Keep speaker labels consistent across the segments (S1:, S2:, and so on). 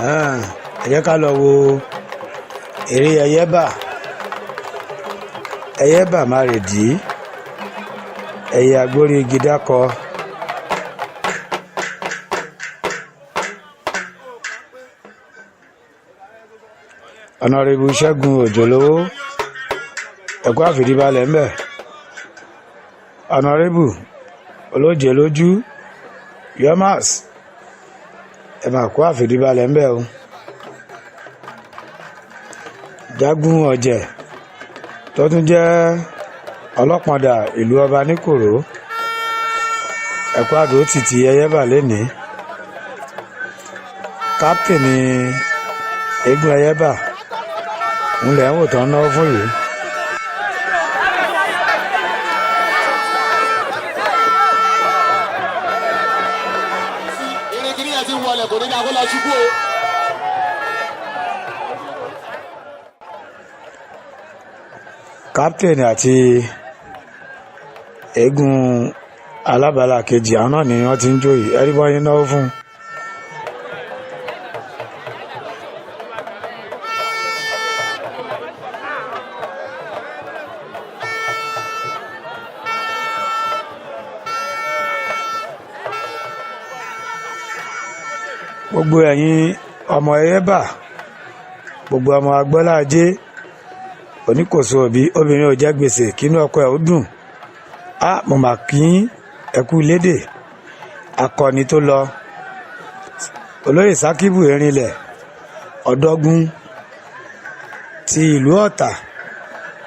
S1: ẹ jẹ́ ká lọ wo eré Eyeba má rè dí ẹyẹ agbórí igi dákọ. ọ̀nàrẹ́bù Ṣẹ́gun Òjòlówó ẹ̀kọ́ àfìdíbalẹ̀ ń bẹ̀. ọ̀nàrẹ́bù olóje lójú Yomas ẹ̀ máa kó àfìdíbalẹ̀ ń bẹ̀ o. Jágún ọ̀jẹ̀ tó tún jẹ́ ọlọ́pàdà ìlú ọba níkòró ẹ̀kọ́ àdó títí Eyeba lénìí. kápítẹ̀nì eégún Eyeba ń lẹ̀ ń wò tán náà fún yìí. kápítẹ̀nì àti eégún alábàálà kejì àwọn náà ni wọ́n ti ń jó yìí ẹ̀rí bọ́yìn náà fún un. gbogbo ẹ̀yin ọmọ Eyeba, gbogbo ọmọ agbọ́lájé oníkòso òbí obìnrin ò jẹ́ gbèsè kínú ọkọ ẹ̀ ó dùn. mo mà kí ẹkú lédè akọni tó lọ olóyè Sákíbù Erinlẹ̀ Ọ̀dọ́gún ti ìlú Ọ̀tà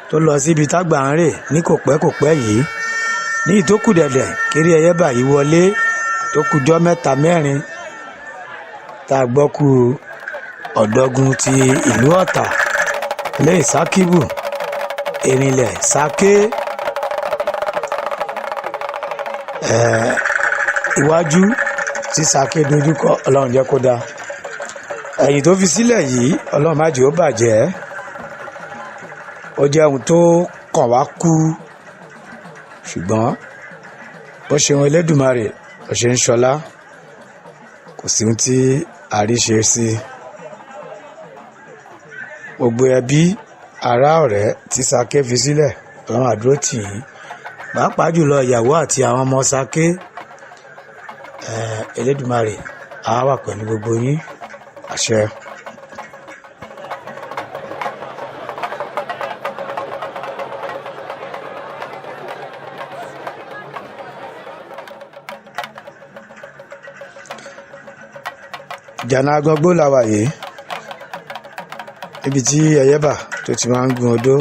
S1: tó lọ síbi tágbà ń rè ní kòpẹ́kòpẹ́ yìí ní ìtókù dẹ̀dẹ̀ kéré Eyeba yìí wọlé tó kùjọ́ mẹ́ta mẹ́rin tá a gbọ́ kú Ọ̀dọ́gún ti ìlú Ọ̀tà lẹ́yìn Sákíbù Erinlẹ̀ Sáké. iwájú tí Sáké dojúkọ Ọlọ́run jẹ́ kó dáa, ẹ̀yìn tó fi sílẹ̀ yìí Ọlọ́run má jẹ́ ó bàjẹ́. ó jẹ́ ohun tó kàn wá kú ṣùgbọ́n bó ṣe wọn Elédùmarè bó ṣe ń ṣọlá kò sí ohun tí àríṣe sí. gbogbo ẹbí ará ọ̀rẹ́ tí Sáké fi sílẹ̀ Ọlọ́run àdúró tì í, pàápàá jùlọ ìyàwó àti àwọn ọmọ Sáké. Elédùmarè á wà pẹ̀lú gbogbo yín, àṣẹ. Ìjànà Agangbó la wà yìí níbi tí Eyeba tó ti máa ń gun odó.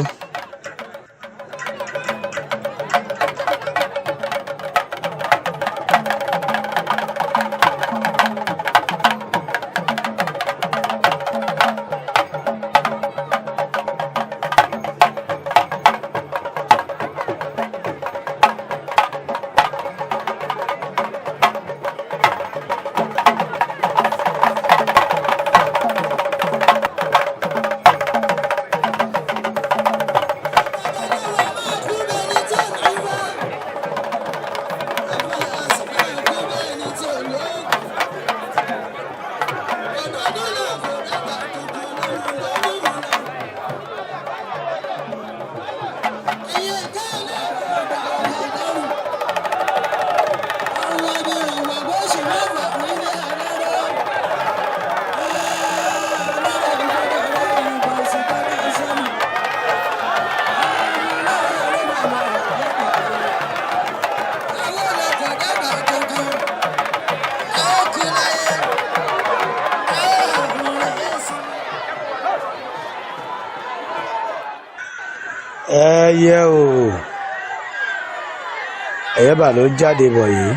S1: ẹyẹ o Eyeba ló jáde bọ̀ yìí.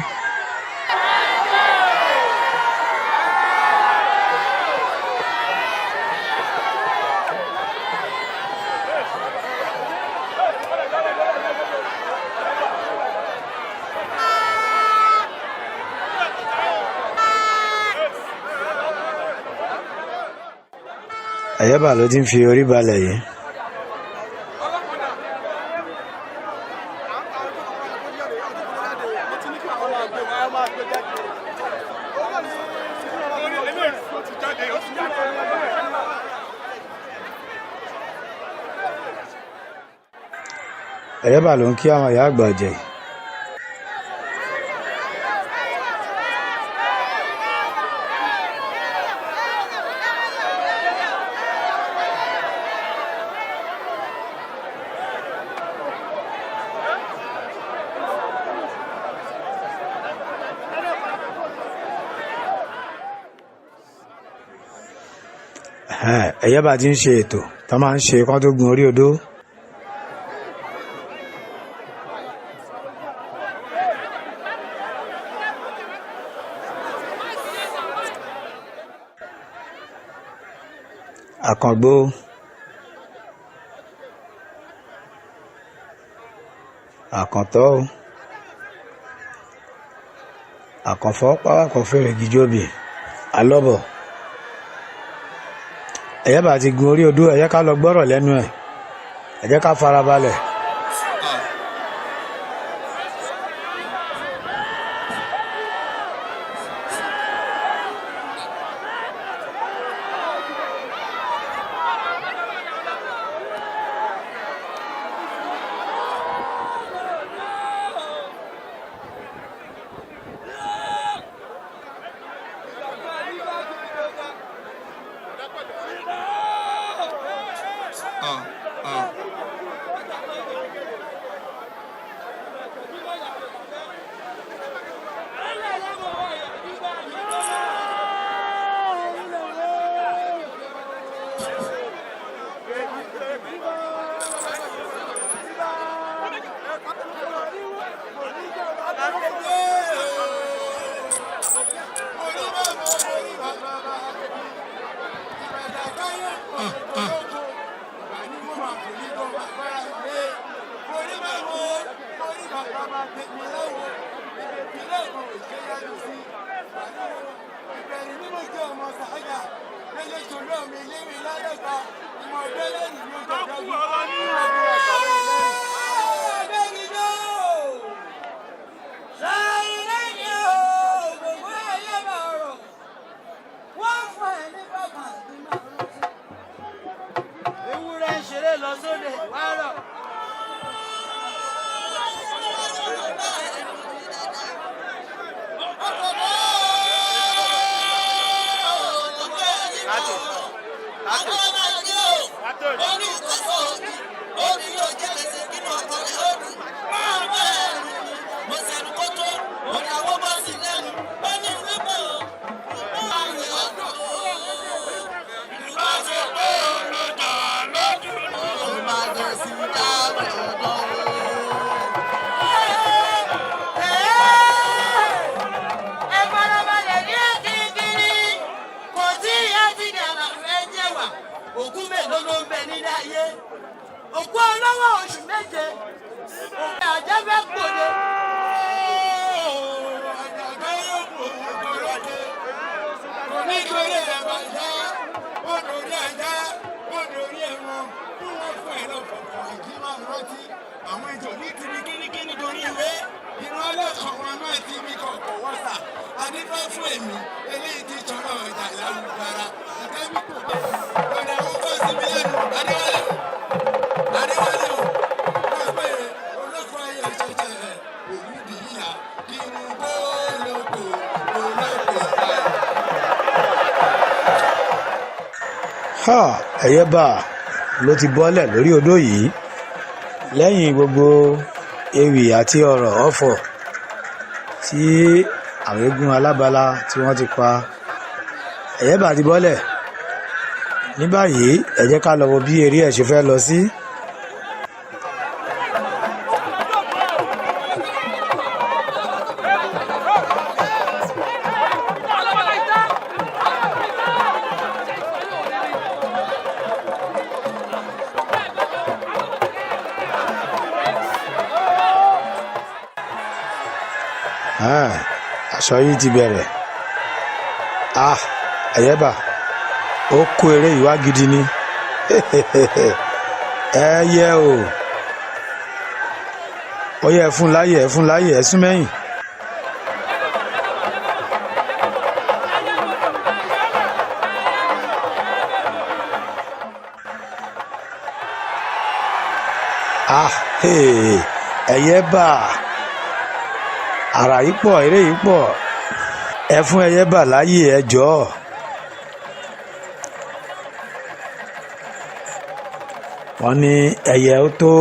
S1: Eyeba ló ti ń fi orí balẹ̀ yìí. Eyeba ló ń kí àwọn ìyá àgbà ọ̀jẹ̀. Eyeba ti ń ṣe ètò tó máa ń ṣe kán tó gun orí odó. Àkàngbó àkàntọ́ àkànfọ́ pàwákọ̀ fèrè gíjóbi alọ́bọ̀. Eyeba ti gun orí odó, ẹ jẹ́ ká lọ gbọ́rọ̀ lẹ́nu ẹ̀, ẹ jẹ́ ká farabalẹ̀. Eyeba ló ti bọ́lẹ̀ lórí odó yìí lẹ́yìn gbogbo ewì àti ọ̀rọ̀ ọ̀fọ̀ tí àwọn eégún alábala tí wọ́n ti pa. Eyeba ti bọ́lẹ̀ ní báyìí, ẹ jẹ́ ká lọ wo bí eré ẹ̀ ṣe fẹ́ lọ sí. Aṣọ yìí ti bẹ̀rẹ̀. Eyeba ó kó eré ìwá gidi ni. Ẹyẹ o, ó yẹ fún láyè ẹ̀sùn mẹ́yìn. Eyeba àrà yìí pọ̀ eré yìí pọ̀ ẹ fún Eyeba láyè ẹ jọ̀ọ́. Wọ́n ní ẹyẹ ó tó